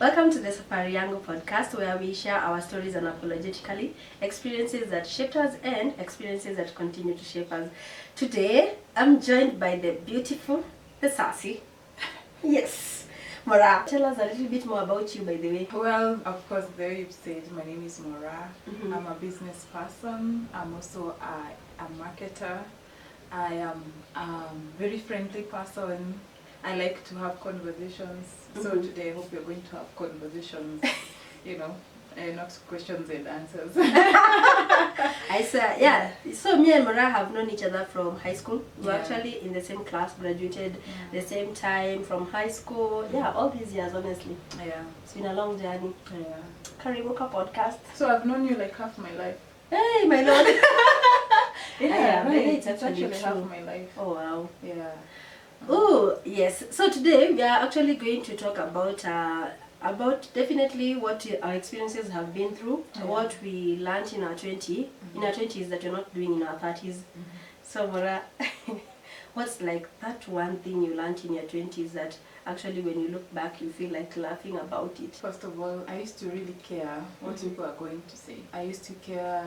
Welcome to the Safari Yangu Podcast, where we share our stories unapologetically, experiences that shaped us and experiences that continue to shape us. Today, I'm joined by the beautiful, the sassy, yes, Mora. Tell us a little bit more about you, by the way. Well, of course, the way you've said, my name is Mora. I'm a business person. I'm also a marketer. I am a very friendly person. I like to have conversations. So today I hope you're going to have conversations, not questions and answers. I said, yeah. So me and Mara have known each other from high school. We're actually in the same class, graduated the same time from high school. Yeah, all these years, honestly. Yeah. It's been a long journey. Yeah. Karibuka podcast. So I've known you like half my life. Hey, my lord. Yeah, right. It's actually half my life. Oh, wow. Yeah. Oh, yes. So today we are actually going to talk about definitely what our experiences have been through, what we learned in our 20s that we're not doing in our 30s. So Mara, what's like that one thing you learned in your 20s that actually when you look back you feel like laughing about it? First of all, I used to really care what people are going to say. I used to care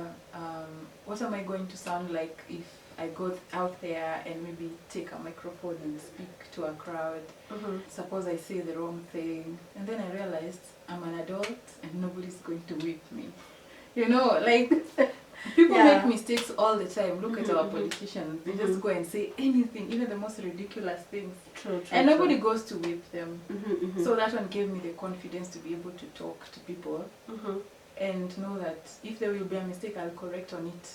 what am I going to sound like if I go out there and maybe take a microphone and speak to a crowd. Suppose I say the wrong thing. And then I realized I'm an adult and nobody's going to whip me. People make mistakes all the time. Look at our politicians. They just go and say anything, even the most ridiculous things. True, and nobody goes to whip them. So that one gave me the confidence to be able to talk to people and know that if there will be a mistake, I'll correct on it.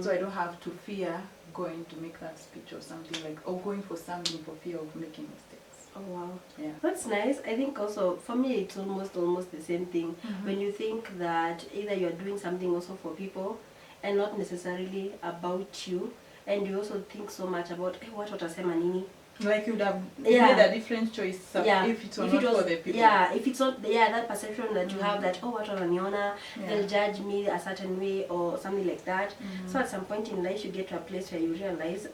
So I don't have to fear going to make that speech or something or going for something for fear of making mistakes. Oh wow. Yeah. That's nice. I think also for me it's almost the same thing. When you think that either you're doing something also for people and not necessarily about you, and you also think so much about what watasema nini. Like you would have made a different choice if it was not for the people. Yeah, if it's not, that perception that you have that, what wananiona, they'll judge me a certain way or something like that. So at some point in life you get to a place where you realize,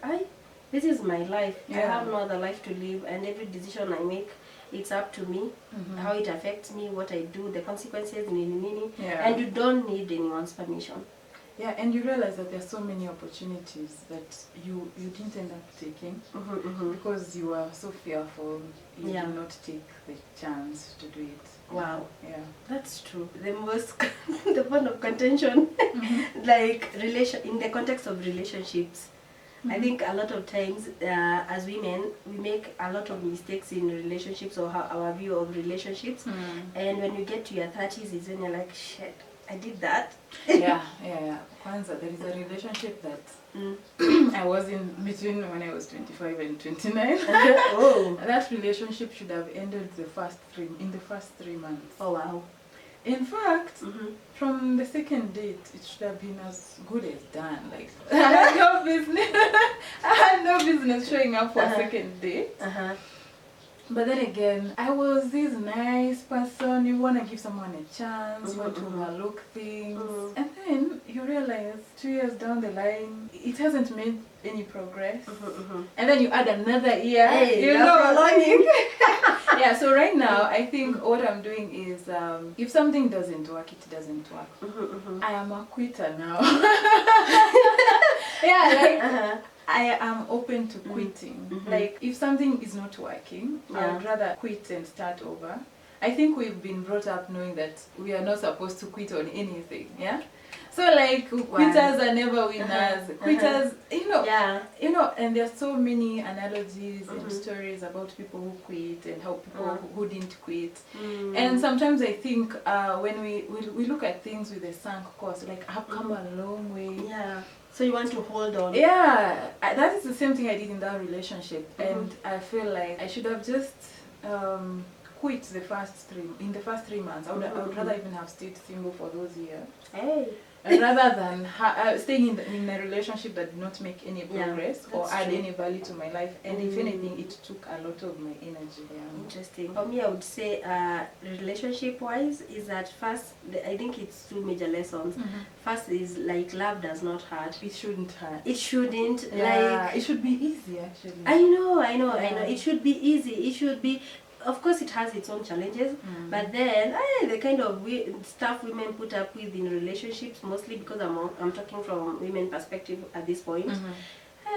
this is my life. I have no other life to live, and every decision I make, it's up to me, how it affects me, what I do, the consequences, and you don't need anyone's permission. Yeah, and you realize that there are so many opportunities that you didn't end up taking because you were so fearful. You did not take the chance to do it. Wow. Yeah. That's true. The most, the point of contention, like in the context of relationships. I think a lot of times as women, we make a lot of mistakes in relationships or our view of relationships. And when you get to your 30s, is when you're like, shit, I did that. Yeah. Kwanza, there is a relationship that I was in between when I was 25 and 29. That relationship should have ended in the first 3 months. Oh wow. In fact, from the second date, it should have been as good as done. Like I had no business showing up for a second date. But then again, I was this nice person. You want to give someone a chance, you want to overlook things. And then you realize 2 years down the line, it hasn't made any progress. And then you add another year. Learning. Yeah, so right now, I think what I'm doing is, if something doesn't work, it doesn't work. I am a quitter now. I am open to quitting. Like, if something is not working, I would rather quit and start over. I think we've been brought up knowing that we are not supposed to quit on anything, So quitters are never winners. Quitters, and there are so many analogies and stories about people who quit and how people who didn't quit. And sometimes I think when we look at things with a sunk cost, I've come a long way. Yeah. So you want to hold on? Yeah, that is the same thing I did in that relationship, and I feel like I should have just quit in the first 3 months. I would rather even have stayed single for those years. Hey. Rather than staying in a relationship that did not make any progress or add any value to my life. And if anything, it took a lot of my energy. Interesting. For me, I would say relationship-wise is that first, I think it's two major lessons. First is love does not hurt. It shouldn't hurt. It shouldn't. It should be easy actually. I know. It should be easy. It should be of course it has its own challenges, but then the kind of stuff women put up with in relationships, mostly because I'm talking from women perspective at this point.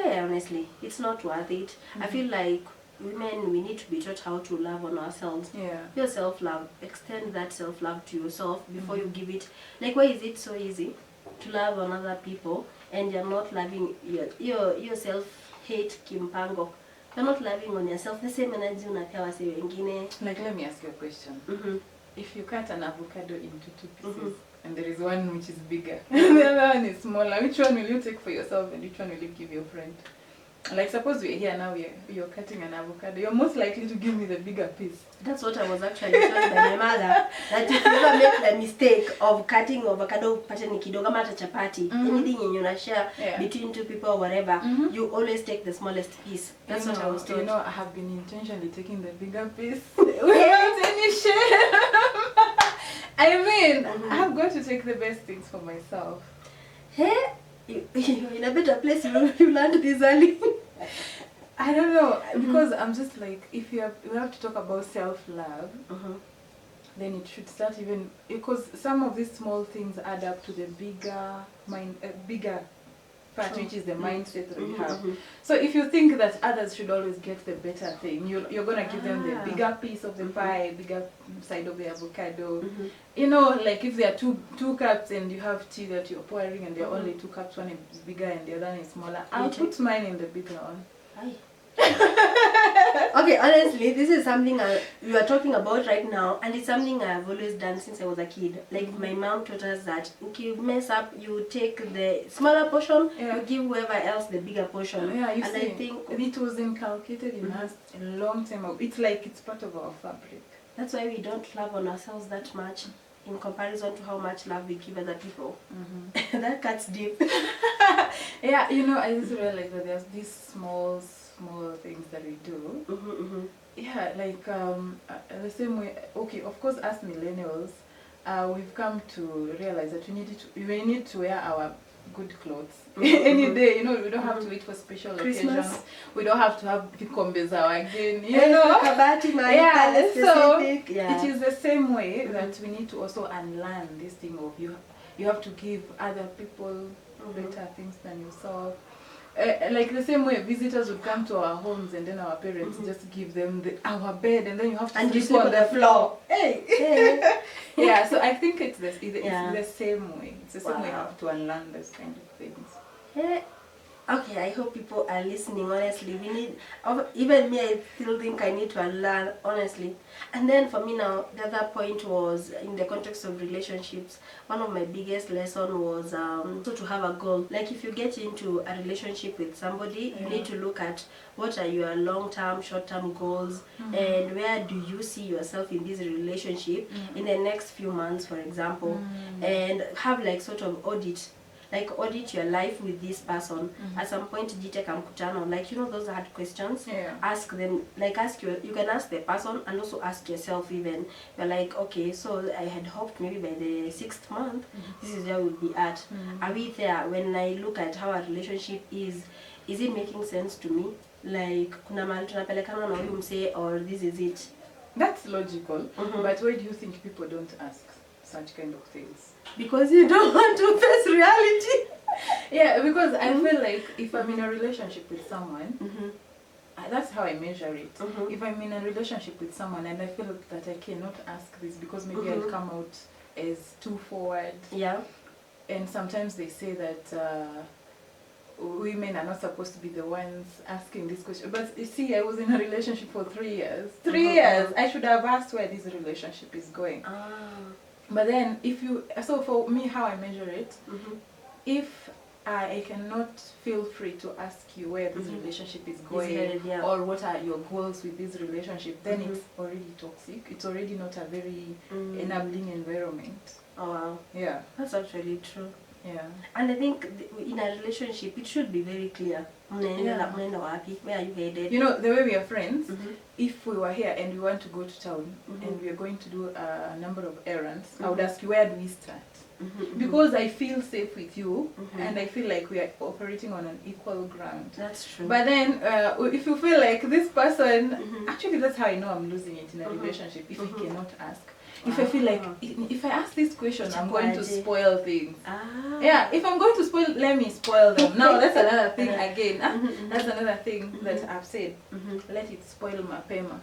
Honestly, it's not worth it. I feel like women, we need to be taught how to love on ourselves. Your self-love, extend that self-love to yourself before you give it. Like, why is it so easy to love on other people and you're not loving your self-hate kimpango? You're not loving on yourself the same energy unapewa wase wengine. Like, let me ask you a question. If you cut an avocado into 2 pieces, and there is one which is bigger and the other one is smaller, which one will you take for yourself and which one will you give your friend? Like, suppose we're here now, you're cutting an avocado, you're most likely to give me the bigger piece. That's what I was actually told by my mother, that if you ever make the mistake of cutting avocado patani kidogo kama hata chapati, anything you share between 2 people or whatever, you always take the smallest piece. That's what I was told. You know, I have been intentionally taking the bigger piece without any shame. I mean, I've got to take the best things for myself. Hey, you're in a better place. You learned this early. I don't know, because I'm just like, if we have to talk about self-love, then it should start even, because some of these small things add up to the bigger part, which is the mindset that we have. So if you think that others should always get the better thing, you're going to give them the bigger piece of the pie, bigger side of the avocado. You know, like if there are two cups and you have tea that you're pouring and there are only 2 cups, one is bigger and the other one is smaller, I'll put mine in the bigger one. Okay, honestly, this is something we are talking about right now, and it's something I've always done since I was a kid. Like, my mom taught us that if you mess up, you take the smaller portion, you give whoever else the bigger portion. Yeah, you and see, I think it was inculcated in us a long time ago. It's like it's part of our fabric. That's why we don't love on ourselves that much in comparison to how much love we give other people. That cuts deep. Yeah, you know, I just realized that there's these small things that we do. Yeah, like the same way. Okay, of course, as millennials, we've come to realize that we need to wear our good clothes any day. You know, we don't have to wait for special occasions. We don't have to have pikombeza again. You know, so it is the same way that we need to also unlearn this thing of you have to give other people better things than yourself. Like the same way visitors would come to our homes and then our parents just give them our bed and then you have to sleep on the floor. Hey. Yeah, so I think it's the same way. It's the same way you have to unlearn those kind of things. Yeah. Okay, I hope people are listening. Honestly, we need, even me, I still think I need to unlearn, honestly. And then for me now, the other point was in the context of relationships. One of my biggest lessons was so to have a goal. Like, if you get into a relationship with somebody, you need to look at what are your long-term, short-term goals, and where do you see yourself in this relationship in the next few months, for example, and have like sort of audit your life with this person. At some point, jiteka mkutano, like, you know, those hard questions. Ask them, like, you can ask the person and also ask yourself even. You're like, okay, so I had hoped maybe by the 6th month, this is where we'll be at. Are we there? When I look at how a relationship is it making sense to me? Like, kuna mahali tunapelekana na huyu msee, or this is it? That's logical, but why do you think people don't ask such kind of things? Because you don't want to face reality. Yeah, because I feel like if I'm in a relationship with someone, that's how I measure it. If I'm in a relationship with someone and I feel that I cannot ask this because maybe I'll come out as too forward. Yeah. And sometimes they say that women are not supposed to be the ones asking this question. But you see, I was in a relationship for 3 years. 3 years! I should have asked where this relationship is going. But then, so for me, how I measure it, if I cannot feel free to ask you where this relationship is going, or what are your goals with this relationship, then it's already toxic. It's already not a very enabling environment. Oh wow. Yeah. That's actually true. Yeah. And I think in a relationship, it should be very clear. Where are you headed? You know, the way we are friends, if we were here and we want to go to town and we are going to do a number of errands, I would ask you, where do we start? because I feel safe with you, and I feel like we are operating on an equal ground. That's true. But then, if you feel like this person, actually that's how I know I'm losing it in a relationship, if I cannot ask. If I feel like, if I ask this question, I'm going to spoil things. Yeah, if I'm going to spoil, let me spoil them. Now, that's another thing again. That's another thing that I've said. Let it spoil my pema.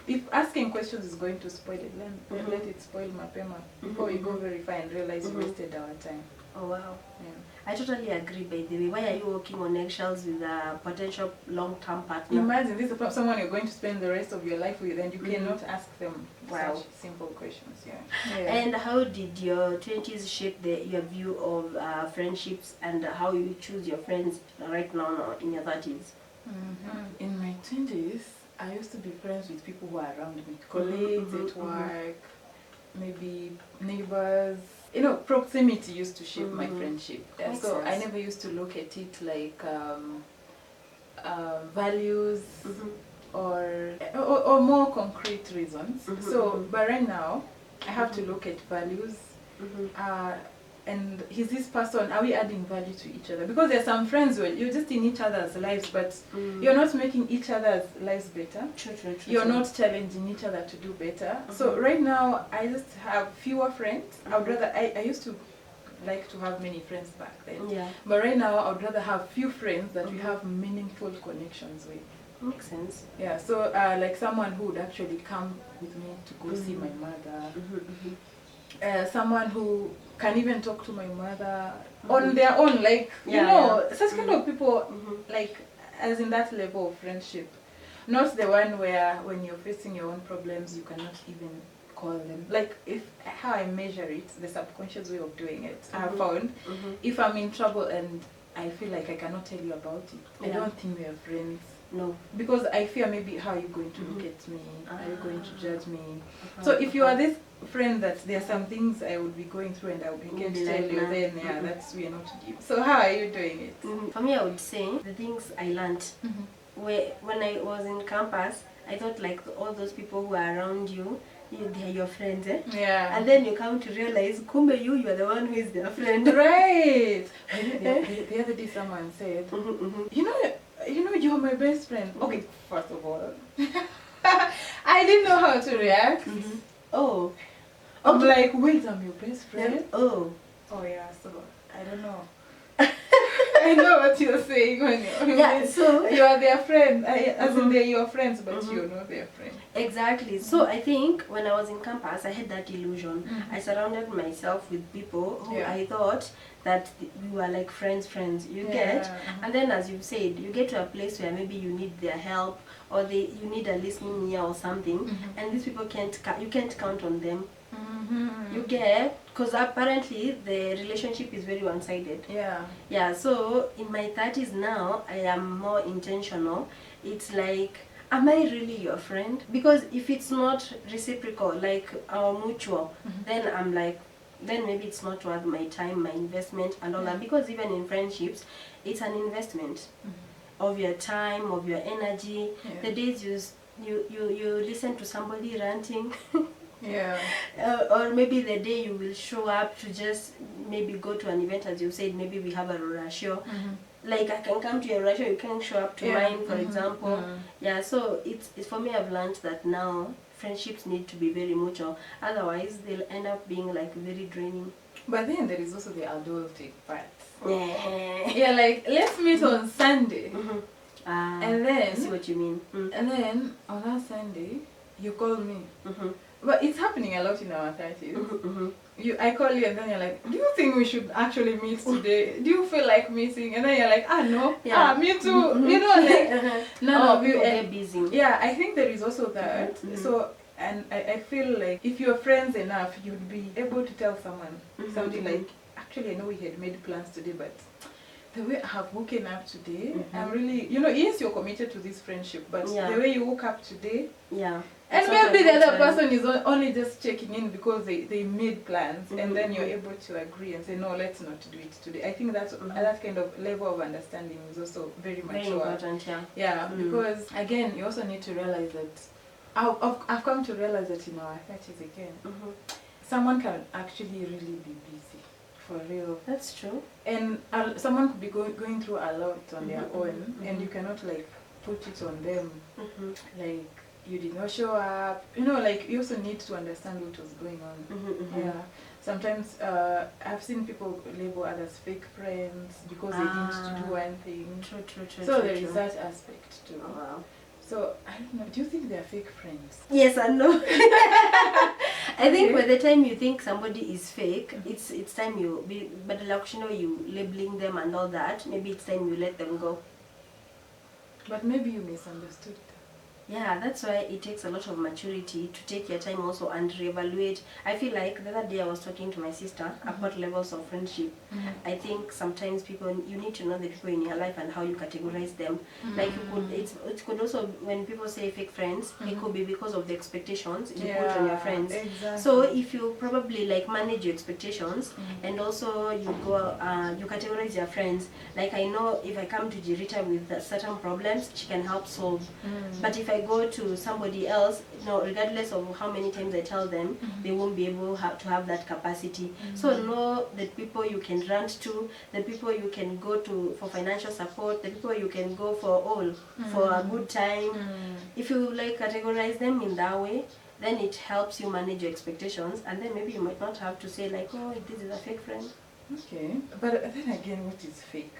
If asking questions is going to spoil it, let it spoil my pema. Before we go very far and realize we wasted our time. Oh, wow. Yeah. I totally agree, by the way. Why are you walking on eggshells with a potential long-term partner? Imagine this is someone you're going to spend the rest of your life with, and you cannot ask them such simple questions. Yeah. And how did your 20s shape your view of friendships and how you choose your friends right now in your 30s? In my 20s, I used to be friends with people who are around me, colleagues at work, maybe neighbors. You know, proximity used to shape my friendship. So I never used to look at it like values or more concrete reasons. But right now, I have to look at values. And is this person, are we adding value to each other? Because there are some friends where you're just in each other's lives, but you're not making each other's lives better. True. You're not challenging each other to do better. So right now, I just have fewer friends. I would rather, I used to like to have many friends back then. Yeah. But right now, I would rather have few friends that we have meaningful connections with. Makes sense. Yeah, so like someone who would actually come with me to go see my mother. Someone who can even talk to my mother on their own, like, you know, such kind of people, like, as in that level of friendship. Not the one where when you're facing your own problems, you cannot even call them. Like, how I measure it, the subconscious way of doing it, I have found, if I'm in trouble and I feel like I cannot tell you about it, I don't think we are friends. No. Because I fear maybe how are you going to look at me? Are you going to judge me? So if you are this friend that there are some things I would be going through and I would begin to tell you, then that's we are not to give. So how are you doing it? For me, I would say the things I learned. When I was in campus, I thought like all those people who are around you, they are your friends, eh? Yeah. And then you come to realize, kumbe you are the one who is their friend. Right. The other day someone said, you know, you're my best friend. Okay, first of all, I didn't know how to react. Oh. I'm like, wait, I'm your best friend? Oh yeah, so I don't know. I know what you're saying when so you are their friend. As in they're your friends, but you're not their friend. Exactly. So I think when I was in campus, I had that illusion. I surrounded myself with people who I thought that we were like friends, you get. And then as you said, you get to a place where maybe you need their help or you need a listening ear or something, and these people you can't count on them. You get, because apparently the relationship is very one-sided. Yeah, so in my 30s now, I am more intentional. It's like, am I really your friend? Because if it's not reciprocal, like our mutual, then I'm like, then maybe it's not worth my time, my investment and all that. Because even in friendships, it's an investment of your time, of your energy. The days you listen to somebody ranting, or maybe the day you will show up to just maybe go to an event, as you said, maybe we have a Aurora show. Like I can come to your Aurora show, you can show up to mine, for example. Yeah, so it's for me, I've learned that now friendships need to be very mutual. Otherwise, they'll end up being like very draining. But then there is also the adulting part. Yeah, like let's meet on Sunday. And then I see what you mean. And then on that Sunday, you call me. But it's happening a lot in our 30s. I call you and then you're like, do you think we should actually meet today? Do you feel like meeting? And then you're like, no. Me too. You know, like none of you are busy. Yeah, I think there is also that. So, and I feel like if you're friends enough, you'd be able to tell someone something like, actually, I know we had made plans today, but the way I have woken up today, I'm really, yes, you're committed to this friendship, but the way you woke up today, and maybe the other person is only just checking in because they made plans, and then you're able to agree and say, no, let's not do it today. I think that kind of level of understanding is also very mature. Very important, because again, you also need to realize that, I've come to realize that in our 30s again, someone can actually really be busy. For real. That's true. And someone could be going through a lot on their own, and you cannot like put it on them. Like, you did not show up. You know, like, you also need to understand what was going on. Yeah. Sometimes I've seen people label others fake friends because they didn't do one thing. True. So there is that aspect too. Oh, wow. So I don't know. Do you think they are fake friends? Yes and no. I think by the time you think somebody is fake, it's time you be, but like, you know, you labeling them and all that. Maybe it's time you let them go. But maybe you misunderstood them. Yeah, that's why it takes a lot of maturity to take your time also and reevaluate. I feel like the other day I was talking to my sister about levels of friendship. I think sometimes you need to know the people in your life and how you categorize them. Like it could also, when people say fake friends, it could be because of the expectations you put on your friends. Exactly. So if you probably like manage your expectations and also you go you categorize your friends. Like, I know if I come to Jirita with certain problems, she can help solve. But if I go to somebody else, regardless of how many times I tell them, they won't be able to have that capacity. So know the people you can rant to, the people you can go to for financial support, the people you can go for a good time. If you like categorize them in that way, then it helps you manage your expectations, and then maybe you might not have to say like, oh, this is a fake friend. Okay, but then again, what is fake?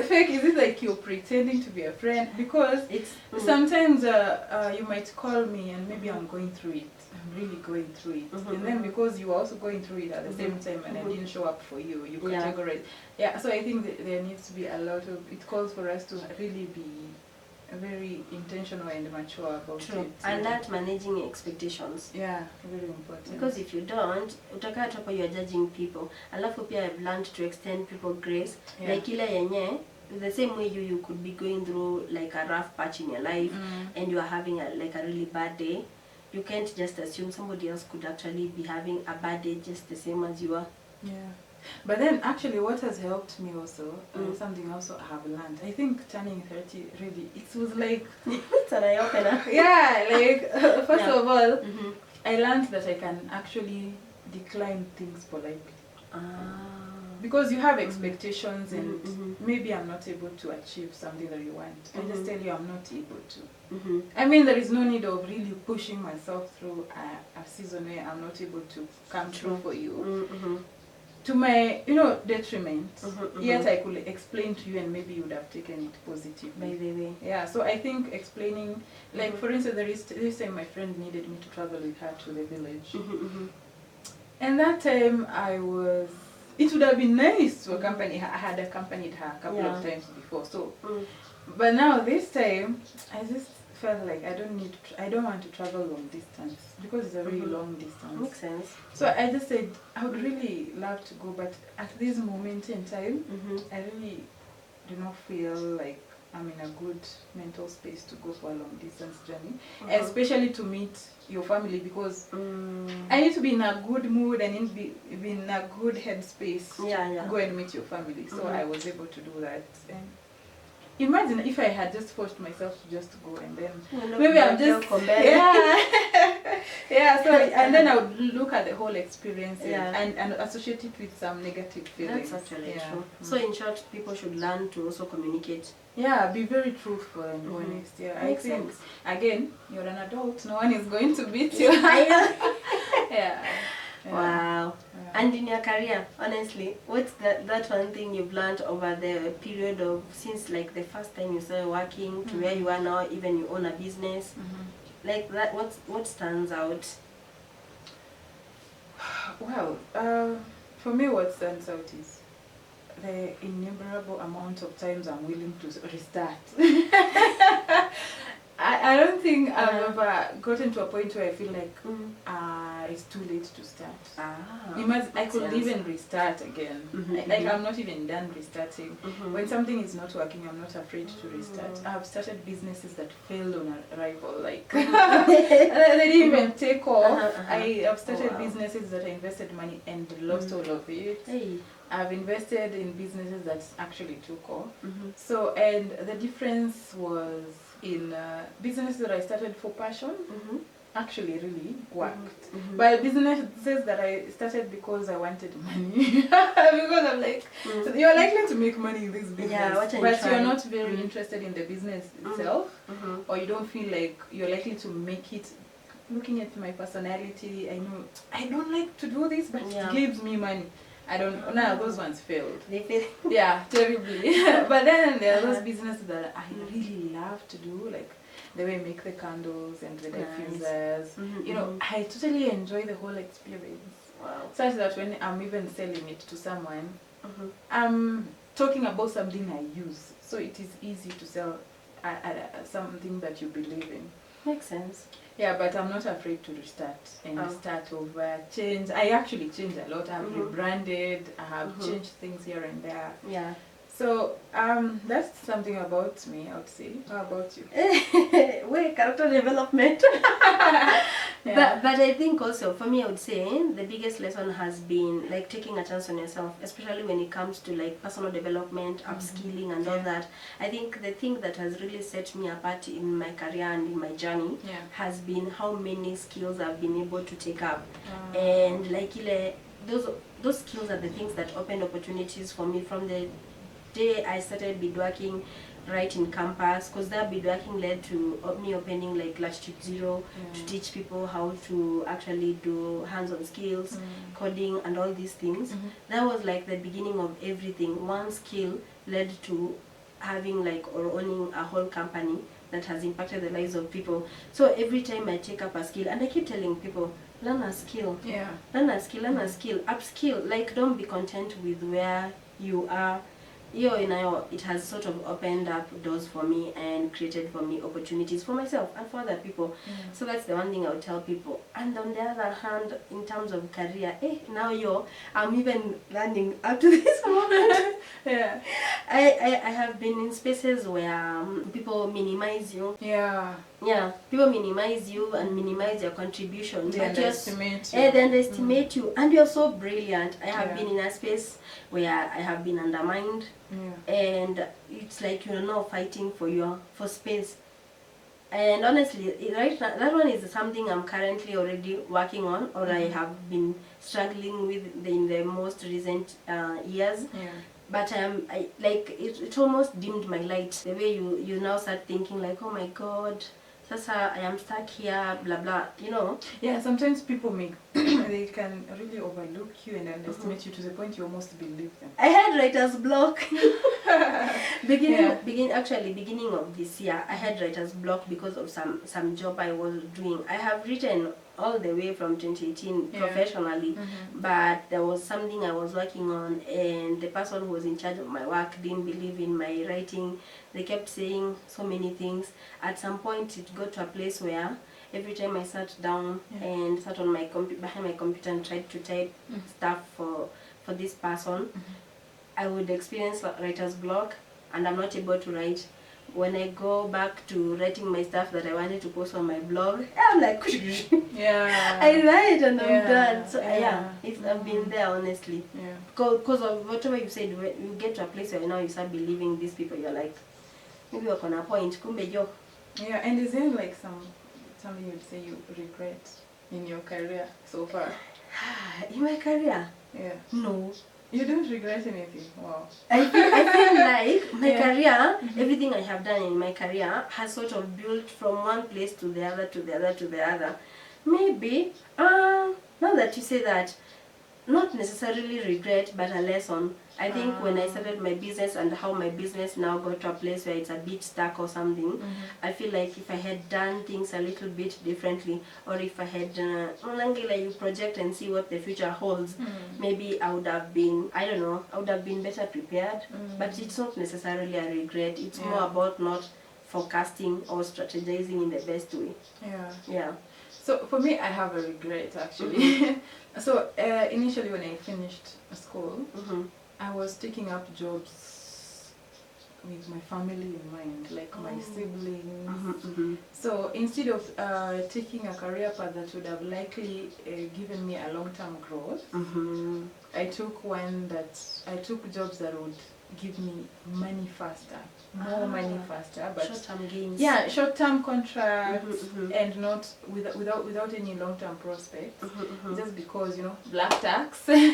Fake, is it like you're pretending to be a friend? Because it's sometimes you might call me and maybe I'm going through it. I'm really going through it. And then because you are also going through it at the same time and I didn't show up for you, you categorize. Yeah, so I think that there needs to be a lot of, it calls for us to really be very intentional and mature about it. And that managing expectations. Yeah, very important. Because if you don't, utakaa tu hapo you are judging people. Alafu pia I've learned to extend people grace. Like ile yenye, the same way you could be going through like a rough patch in your life and you are having a really bad day. You can't just assume somebody else could actually be having a bad day just the same as you are. Yeah. But then actually what has helped me also, something also I have learned, I think turning 30 really, it was like, it's an eye-opener. Yeah, like first of all, I learned that I can actually decline things politely. Because you have expectations and maybe I'm not able to achieve something that you want. I just tell you I'm not able to. I mean, there is no need of really pushing myself through a season where I'm not able to come through for you. To my, detriment, yet I could explain to you and maybe you would have taken it positively. By the way. Yeah, so I think explaining, like for instance, this time my friend needed me to travel with her to the village. And that time it would have been nice to accompany her. I had accompanied her a couple of times before. So, but now this time, I just felt like I don't want to travel long distance because it's a really long distance. Makes sense. So I just said I would really love to go, but at this moment in time, I really do not feel like I'm in a good mental space to go for a long distance journey, especially to meet your family, because I need to be in a good mood and need to be in a good headspace to go and meet your family. So I was able to do that. And imagine if I had just forced myself to just go and then maybe I'm just so and then I would look at the whole experience and associate it with some negative feelings. That's actually true. So in short, people should learn to also communicate. Yeah, be very truthful and honest. Yeah, I think again, you're an adult. No one is going to beat you. Wow. And in your career, honestly, what's that one thing you've learned over the period of since like the first time you started working to where you are now, even you own a business? Like that, what stands out? Well, for me, what stands out is the innumerable amount of times I'm willing to restart. I don't think I've ever gotten to a point where I feel like it's too late to start. I could even restart again. Like I'm not even done restarting. When something is not working, I'm not afraid to restart. I've started businesses that failed on arrival. Like they didn't even take off. I have started businesses that I invested money and lost all of it. I've invested in businesses that actually took off. So, and the difference was in businesses that I started for passion actually really worked. But businesses that I started because I wanted money. Because I'm like, you're likely to make money in this business, but you're not very interested in the business itself, or you don't feel like you're likely to make it. Looking at my personality, I know I don't like to do this, but it gives me money. I don't. No, those ones failed. They failed. Yeah, terribly. But then there are those businesses that I really love to do, like the way I make the candles and the diffusers. You know, I totally enjoy the whole experience. Wow. Such that when I'm even selling it to someone, I'm talking about something I use, so it is easy to sell something that you believe in. Makes sense. Yeah, but I'm not afraid to restart and start over, change. I actually change a lot. I've rebranded. I have changed things here and there. Yeah. So that's something about me, I would say. How about you? Wait, character development. But I think also for me, I would say the biggest lesson has been like taking a chance on yourself, especially when it comes to like personal development, upskilling and all that. I think the thing that has really set me apart in my career and in my journey has been how many skills I've been able to take up. And like those skills are the things that opened opportunities for me from the day I started beadworking right in campus, because that beadworking led to me opening like Latitude Zero to teach people how to actually do hands-on skills, coding and all these things. That was like the beginning of everything. One skill led to having like or owning a whole company that has impacted the lives of people. So every time I take up a skill, and I keep telling people, learn a skill, learn a skill, upskill. Like, don't be content with where you are. It has sort of opened up doors for me and created for me opportunities for myself and for other people. So that's the one thing I would tell people. And on the other hand, in terms of career, I'm even learning up to this moment. I have been in spaces where people minimize you. People minimize you and minimize your contribution. They underestimate you. They underestimate you, and you're so brilliant. I have been in a space where I have been undermined, and it's like you're now fighting for space. And honestly, right now, that one is something I'm currently already working on, or I have been struggling with in the most recent years. But it almost dimmed my light. The way you now start thinking like, oh my God, Sasa, I am stuck here, blah blah, Yeah, sometimes people they can really overlook you and underestimate you to the point you almost believe them. I had writer's block. Beginning of this year, I had writer's block because of some job I was doing. I have written all the way from 2018 professionally, but there was something I was working on, and the person who was in charge of my work didn't believe in my writing. They kept saying so many things. At some point, it got to a place where every time I sat down and sat on behind my computer and tried to type stuff for this person, I would experience writer's block, and I'm not able to write. When I go back to writing my stuff that I wanted to post on my blog, I'm like, I write and I'm done. So I've been there, honestly. Because of whatever you said, when you get to a place where now you start believing these people, you're like, maybe you're on a point. Yeah, and is there like something you'd say you regret in your career so far? In my career? No. You don't regret anything? Wow. I feel like my career, everything I have done in my career has sort of built from one place to the other, to the other, to the other. Maybe, now that you say that, not necessarily regret, but a lesson. I think when I started my business and how my business now got to a place where it's a bit stuck or something, I feel like if I had done things a little bit differently, or if I had you project and see what the future holds, maybe I would have been, I would have been better prepared. But it's not necessarily a regret. It's more about not forecasting or strategizing in the best way. So for me, I have a regret actually. So initially when I finished school, I was taking up jobs with my family in mind, like my siblings. So instead of taking a career path that would have likely given me a long-term growth, I took jobs that would give me money faster, more money faster, but short-term gains. Yeah, short-term contracts Mm-hmm. and not without any long-term prospects. Mm-hmm. Just because black tax. Like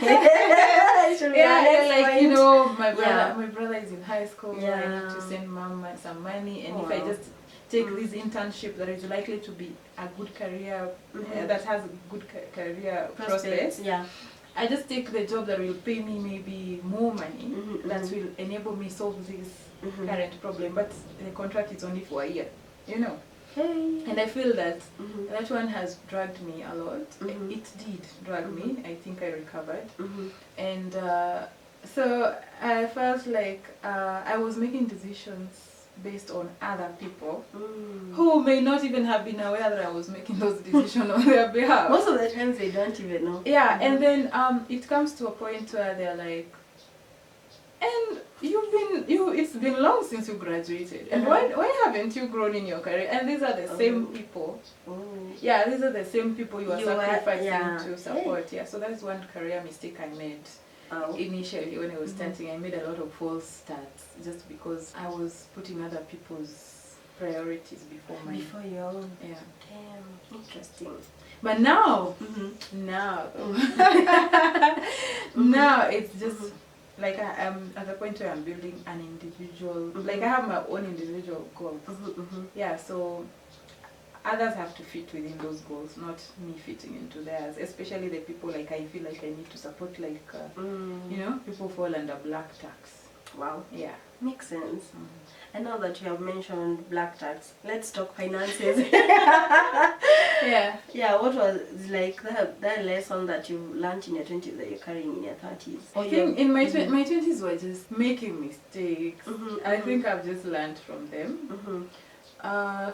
my brother is in high school. I need to send mom some money, and if I just take this internship that is likely to be a good career, that has good career prospects. Yeah. I just take the job that will pay me maybe more money, that will enable me solve this current problem. But the contract is only for a year, Hey. And I feel that that one has dragged me a lot. It did drag me. I think I recovered. And so I felt like I was making decisions based on other people who may not even have been aware that I was making those decisions on their behalf. Most of the times they don't even know. Yeah, and then it comes to a point where they're like, and it's been long since you graduated, and why haven't you grown in your career? And these are the same people. Yeah, these are the same people you are sacrificing to support. Yeah, so that's one career mistake I made. Initially, when I was starting, I made a lot of false starts just because I was putting other people's priorities before mine. Before your own. Yeah. Damn, interesting. But now, now it's just like I'm at the point where I'm building an individual, like I have my own individual goals. Yeah, so others have to fit within those goals, not me fitting into theirs, especially the people like I feel like I need to support, like people fall under black tax. Wow. Yeah, makes sense. And now that you have mentioned black tax, let's talk finances. Yeah, what was like that lesson that you learned in your 20s that you're carrying in your 30s? I think in my 20s were just making mistakes. I think I've just learned from them.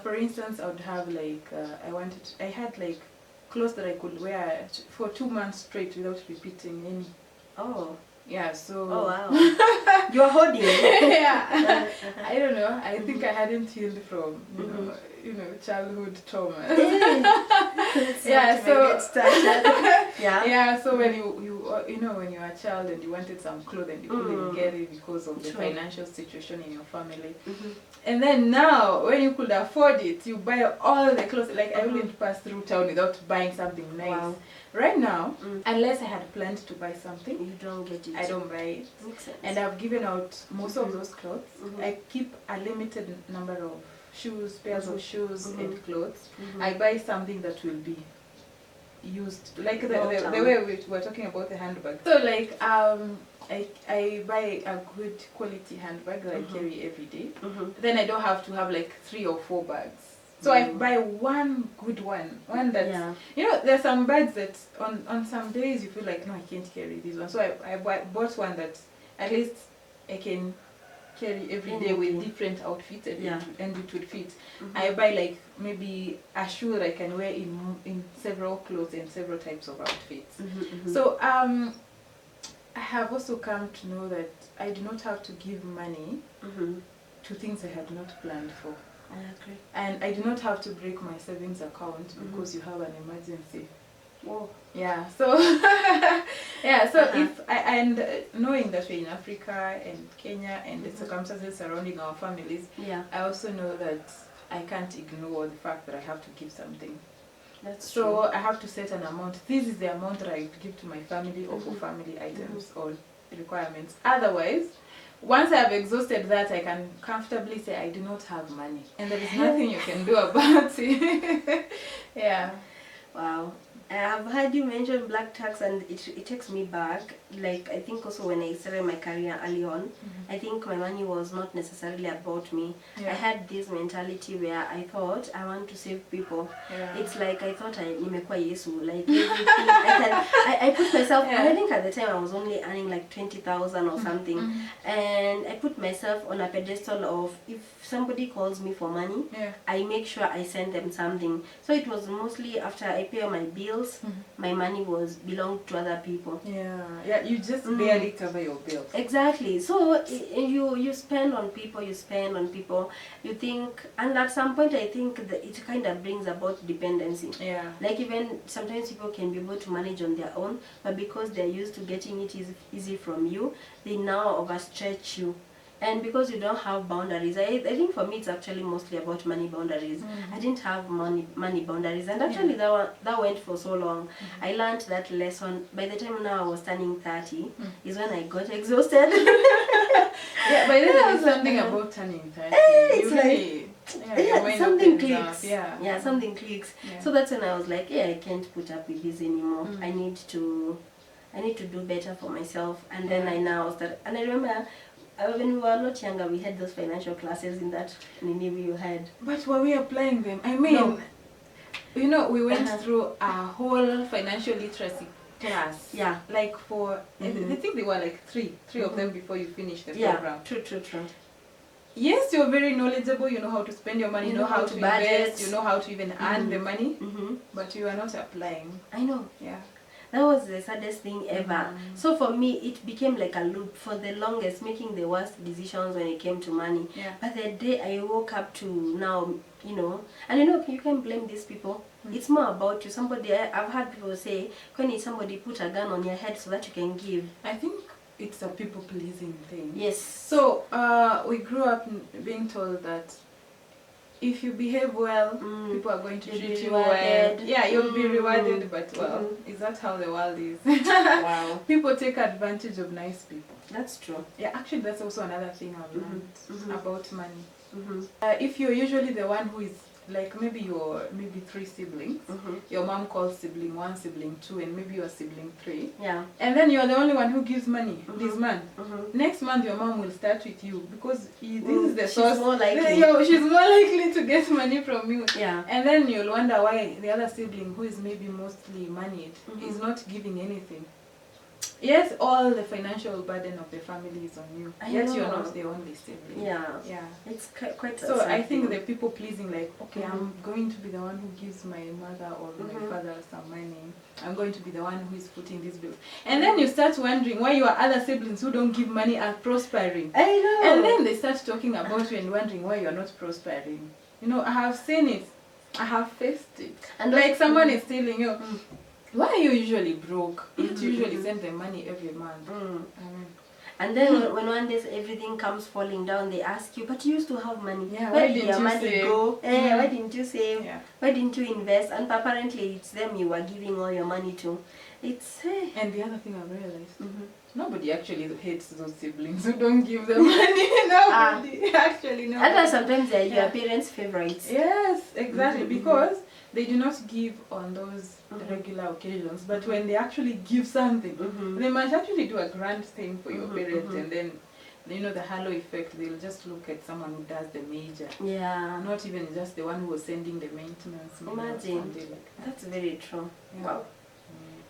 For instance, I would have like I had like clothes that I could wear for 2 months straight without repeating any. Oh. Yeah, so. Oh wow. You are holding. Yeah. I don't know. I think I hadn't healed from childhood trauma. Yeah. So. Yeah. So when when you were a child and you wanted some clothes and you couldn't get it because of the financial situation in your family, and then now when you could afford it, you buy all the clothes. Like I wouldn't pass through town without buying something nice. Wow. Right now, unless I had planned to buy something, you don't get it. I don't buy it. Makes sense. And I've given out most of those clothes. I keep a limited number of pairs of shoes and clothes. I buy something that will be used, like the way we were talking about the handbag. So like I buy a good quality handbag that I carry every day. Then I don't have to have like 3 or 4 bags. So I buy one good one that there's some bags that on some days you feel like, no, I can't carry this one. So I bought one that at least I can carry every day with different outfits and it would fit. I buy like maybe a shoe that I can wear in several clothes and several types of outfits. So I have also come to know that I do not have to give money to things I had not planned for. I agree. And I do not have to break my savings account because you have an emergency. Whoa. Yeah, so if knowing that we're in Africa and Kenya and the circumstances surrounding our families, I also know that I can't ignore the fact that I have to give something. That's so true. I have to set an amount. This is the amount that I give to my family or for family items or requirements. Otherwise, once I have exhausted that, I can comfortably say I do not have money. And there is nothing you can do about it. Yeah. Wow. I have heard you mention black tax, and it takes me back. Like, I think also when I started my career early on, I think my money was not necessarily about me. I had this mentality where I thought I want to save people. It's like I thought nimekuwa Yesu. Like everything I put myself. I think at the time I was only earning like 20,000 or something, and I put myself on a pedestal of, if somebody calls me for money, I make sure I send them something. So it was mostly after I pay my bills bills, my money belonged to other people. Yeah, you just barely cover your bills. Exactly. So you spend on people, you think, and at some point I think that it kind of brings about dependency. Yeah. Like even sometimes people can be able to manage on their own, but because they're used to getting it easy from you, they now overstretch you. And because you don't have boundaries, I think for me it's actually mostly about money boundaries. I didn't have money boundaries, and actually that went for so long. I learned that lesson. By the time now I was turning 30, is when I got exhausted. Yeah, but there's something about turning 30. It's like something clicks. Yeah, Something clicks. Yeah. So that's when I was like, I can't put up with this anymore. I need to do better for myself. And then I now started, and I remember. When we were a lot younger, we had those financial classes in that Ninivi you had. But were we applying them? I mean, we went through a whole financial literacy class. Yeah. Like for, I think there were like three of them before you finished the program. True. Yes, you're very knowledgeable. You know how to spend your money. You know how to budget. invest. You know how to even earn the money. But you are not applying. I know. Yeah. That was the saddest thing ever. So for me, it became like a loop for the longest, making the worst decisions when it came to money. Yeah. But the day I woke up to now, and you can blame these people. It's more about you. I've heard people say, when somebody put a gun on your head so that you can give. I think it's a people-pleasing thing. Yes. So we grew up being told that if you behave well, people are going to treat you well. Yeah, you'll be rewarded, but is that how the world is? Wow. People take advantage of nice people. That's true. Yeah, actually that's also another thing I've learned about money. If you're usually the one who is like maybe 3 siblings, your mom calls sibling 1, sibling 2, and maybe you're sibling 3. Yeah. And then you're the only one who gives money this month. Next month your mom will start with you because this is the source. She's more likely. She's more likely to get money from you. Yeah. And then you'll wonder why the other sibling, who is maybe mostly moneyed, is not giving anything. Yes, all the financial burden of the family is on you. Yet you're not the only sibling. Yeah. Yeah. It's quite So I think the people pleasing, like, okay, I'm going to be the one who gives my mother or my father some money. I'm going to be the one who is footing these bills. And then you start wondering why your other siblings who don't give money are prospering. I know. And then they start talking about you and wondering why you're not prospering. I have seen it. I have faced it. And like someone is telling you, why are you usually broke? You usually send them money every month. And then when one day everything comes falling down, they ask you, but you used to have money. Yeah, Where why did didn't your you money save? go? Why didn't you save? Yeah. Why didn't you invest? And apparently it's them you were giving all your money to. It's And the other thing I realized, nobody actually hates those siblings who don't give them money. Nobody actually knows. And sometimes they're your parents' favorites. Yes, exactly, because they do not give on those regular occasions, but when they actually give something, they might actually do a grand thing for your parents, and then the halo effect, they'll just look at someone who does the major. Yeah. Not even just the one who was sending the maintenance. Imagine. Like That's very true. Yeah. Wow.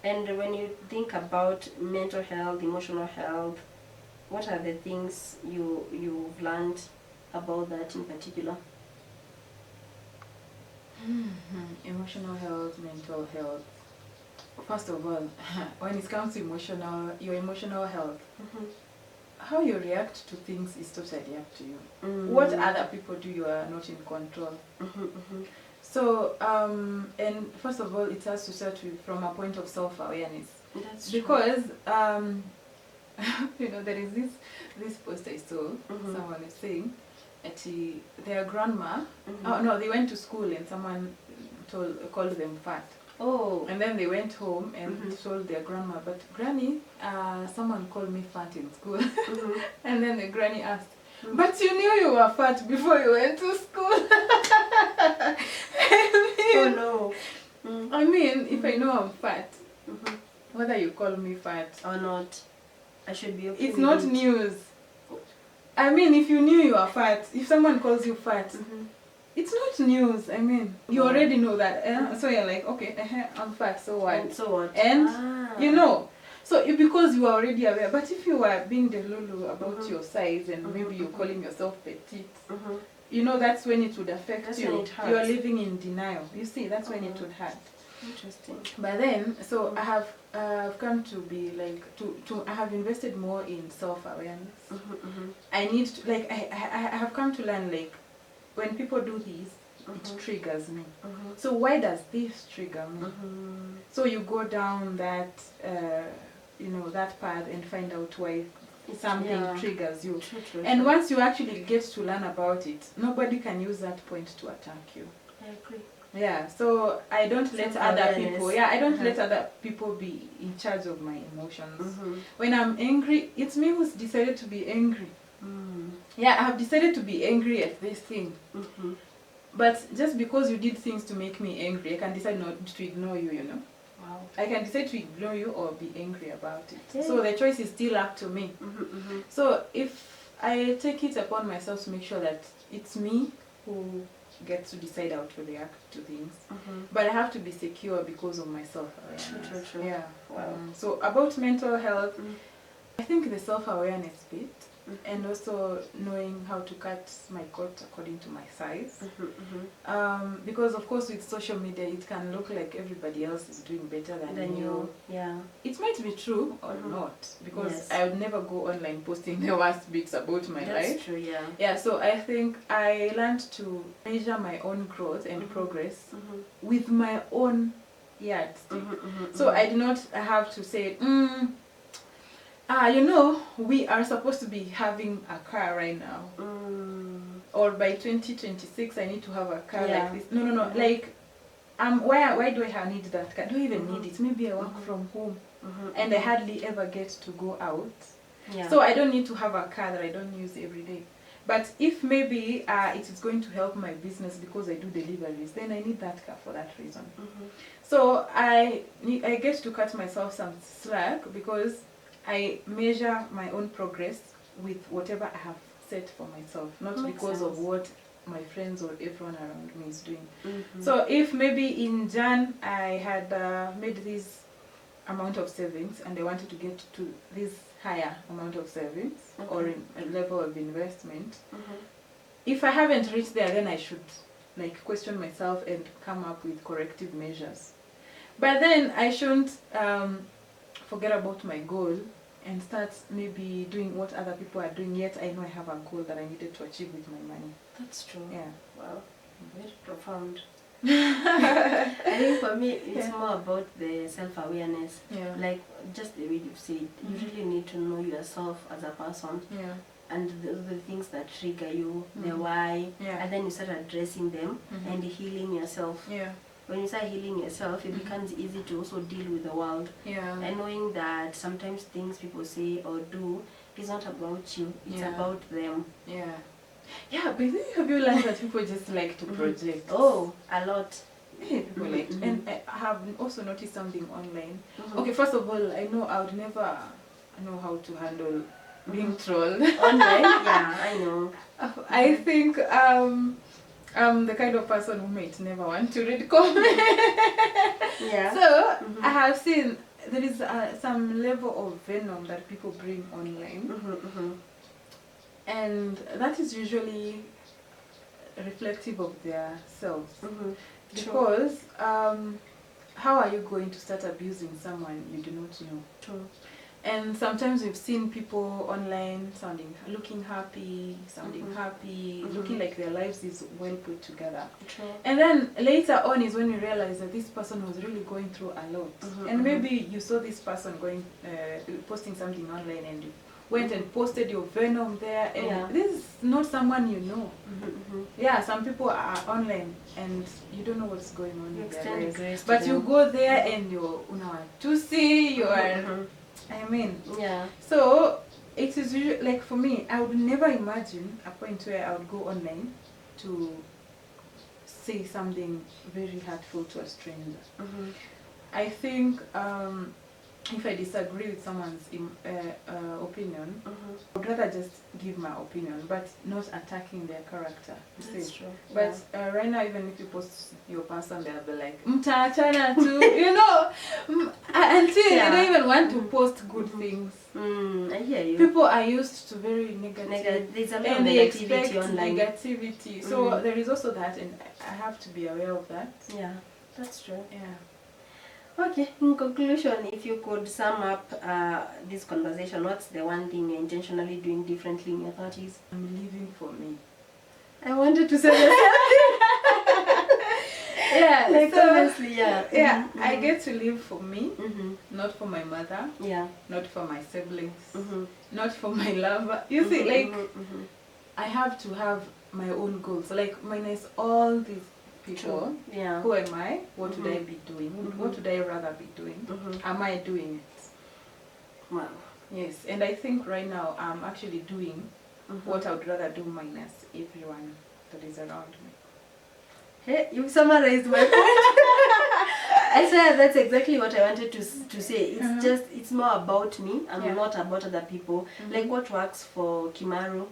And when you think about mental health, emotional health, what are the things you've learned about that in particular? Emotional health, mental health. First of all, when it comes to your emotional health, how you react to things is totally up to you. What other people do, you are not in control. So, and first of all, it has to start from a point of self-awareness. That's true. Because, there is this post I saw, someone is saying, their grandma, they went to school and someone called them fat. Oh. And then they went home and told their grandma, but Granny, someone called me fat in school. And then the granny asked, but you knew you were fat before you went to school. Oh no. I mean, if I know I'm fat, whether you call me fat or not, I should be okay. It's not news. I mean, if you knew you are fat, if someone calls you fat, it's not news. I mean, you already know that. So you're like, okay, I'm fat, so what? And so what? And so because you are already aware. But if you are being delulu about your size and maybe you're calling yourself petite, that's when it would affect you. You are living in denial. You see, that's when it would hurt. Interesting. But then, so I have I've come to be like I have invested more in self-awareness. I need to, like I have come to learn, like, when people do this, it triggers me. So why does this trigger me? So you go down that that path and find out why something triggers you. True. And once you actually get to learn about it, nobody can use that point to attack you. I agree. Yeah, so I don't let other people. Yeah, I don't let other people be in charge of my emotions. When I'm angry, it's me who's decided to be angry. Yeah, I have decided to be angry at this thing. But just because you did things to make me angry, I can decide not to ignore you. Wow. I can decide to ignore you or be angry about it. Yeah. So the choice is still up to me. So if I take it upon myself to make sure that it's me who gets to decide how to react to things, but I have to be secure because of my self-awareness. True. Yeah. Wow. So about mental health, I think the self-awareness bit, and also knowing how to cut my coat according to my size. Because of course with social media it can look like everybody else is doing better than you. Yeah. It might be true or not, because I would never go online posting the worst bits about my life. That's true, yeah. Yeah, so I think I learned to measure my own growth and progress with my own yardstick. So I do not have to say, we are supposed to be having a car right now. Or by 2026 I need to have a car like this. No. Like, why do I need that car? Do I even need it? Maybe I work from home and I hardly ever get to go out. Yeah. So I don't need to have a car that I don't use every day. But if maybe it is going to help my business because I do deliveries, then I need that car for that reason. So I get to cut myself some slack because I measure my own progress with whatever I have set for myself, not because of what my friends or everyone around me is doing. So if maybe in Jan I had made this amount of savings and I wanted to get to this higher amount of savings or in a level of investment, if I haven't reached there, then I should question myself and come up with corrective measures. But then I shouldn't forget about my goal and start maybe doing what other people are doing, yet I know I have a goal that I needed to achieve with my money. That's true. Yeah. Wow. Very profound. I think for me it's more about the self-awareness. Yeah. Like just the way you've said, you really need to know yourself as a person. Yeah. And the things that trigger you, the why, and then you start addressing them and healing yourself. Yeah. When you start healing yourself, it becomes easy to also deal with the world. Yeah. And knowing that sometimes things people say or do is not about you, it's about them. Yeah. Yeah, but have you learned that people just like to project? Oh, a lot. People like to. And I have also noticed something online. Okay, first of all, I know I would never know how to handle being trolled. Online? Yeah, I know. I think I'm the kind of person who might never want to read comments. Yeah. So I have seen there is some level of venom that people bring online. And that is usually reflective of their selves. Because how are you going to start abusing someone you do not know? True. And sometimes we've seen people online looking happy, looking like their lives is well put together. True. And then later on is when you realize that this person was really going through a lot. And maybe you saw this person posting something online and you went and posted your venom there, and this is not someone you know. Yeah, some people are online and you don't know what's going on in their lives. But you go there and you're so it is usually, like for me, I would never imagine a point where I would go online to say something very hurtful to a stranger. I think if I disagree with someone's opinion, I would rather just give my opinion, but not attacking their character. That's true. But right now, even if you post your person, they'll be like, mtaachana tu, you know, until they don't even want to post good things. I hear you. People are used to very negative, there's a lot of and they negativity expect online. Negativity. So there is also that, and I have to be aware of that. Yeah, that's true. Yeah. Okay, in conclusion, if you could sum up this conversation, what's the one thing you're intentionally doing differently in your 30s? I'm living for me. I wanted to say the same thing. Yeah, Like, so, honestly, yeah. Yeah, Mhm, I mhm. get to live for me, Mm-hmm. not for my mother, Yeah. not for my siblings, Mm-hmm. not for my lover. You see, Mhm, like, mhm, mhm. I have to have my own goals. Like, minus all these people, True. Yeah. who am I? What would I Mhm. be doing? Mhm. What would I rather be doing? Mhm. Am I doing it? Wow. Yes, and I think right now I'm actually doing Mhm. what I would rather do minus everyone that is around me. Hey, you summarized my point. I swear that's exactly what I wanted to say. It's just, it's more about me and Yeah. not about other people. Like what works for Kimaru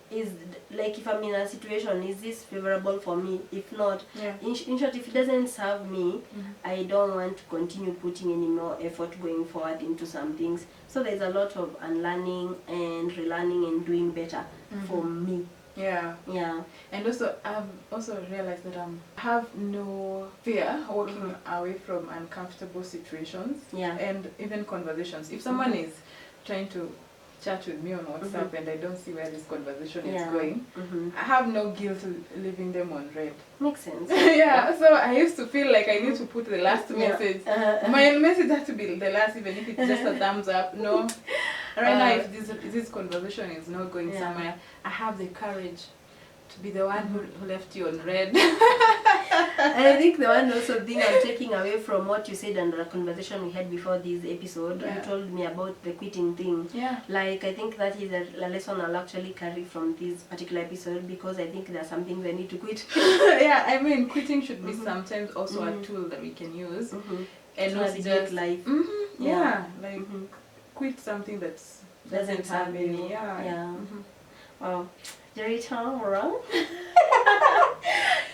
is, like, if I'm in a situation, is this favorable for me? If not, Yeah. in short, if it doesn't serve me, I don't want to continue putting any more effort going forward into some things. So there's a lot of unlearning and relearning and doing better for me. Yeah. Yeah. And also, I've also realized that I have no fear walking away from uncomfortable situations and even conversations. If someone is trying to chat with me on WhatsApp and I don't see where this conversation is going, I have no guilt leaving them on read. Makes sense. Yeah, so I used to feel like I need to put the last message. Uh-huh. My message has to be the last, even if it's just a thumbs up. No. Right now, if this conversation is not going somewhere, I have the courage to be the one who left you on red. And I think the one also thing I'm taking away from what you said and the conversation we had before this episode, you told me about the quitting thing. Yeah. Like, I think that is a lesson I'll actually carry from this particular episode, because I think there are some things I need to quit. Yeah, I mean, quitting should be sometimes also a tool that we can use. And not just life. Yeah, like quit something that doesn't have you. any. Yeah. Wow. Jerita, Mora.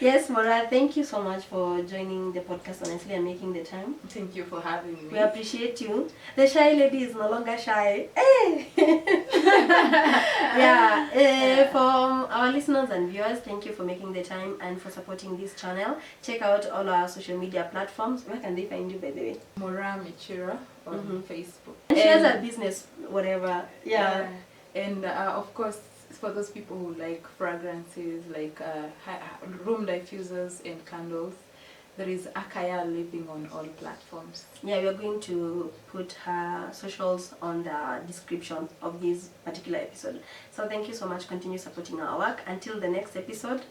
Yes, Mora, thank you so much for joining the podcast, honestly, and making the time. Thank you for having me. We appreciate you. The shy lady is no longer shy. Hey! For our listeners and viewers, thank you for making the time and for supporting this channel. Check out all our social media platforms. Where can they find you, by the way? Mora Michira on Facebook. And she has a business, whatever. Yeah. And of course, for those people who like fragrances, like room diffusers and candles, there is Akaya Living on all platforms. Yeah, we are going to put her socials on the description of this particular episode. So thank you so much. Continue supporting our work. Until the next episode.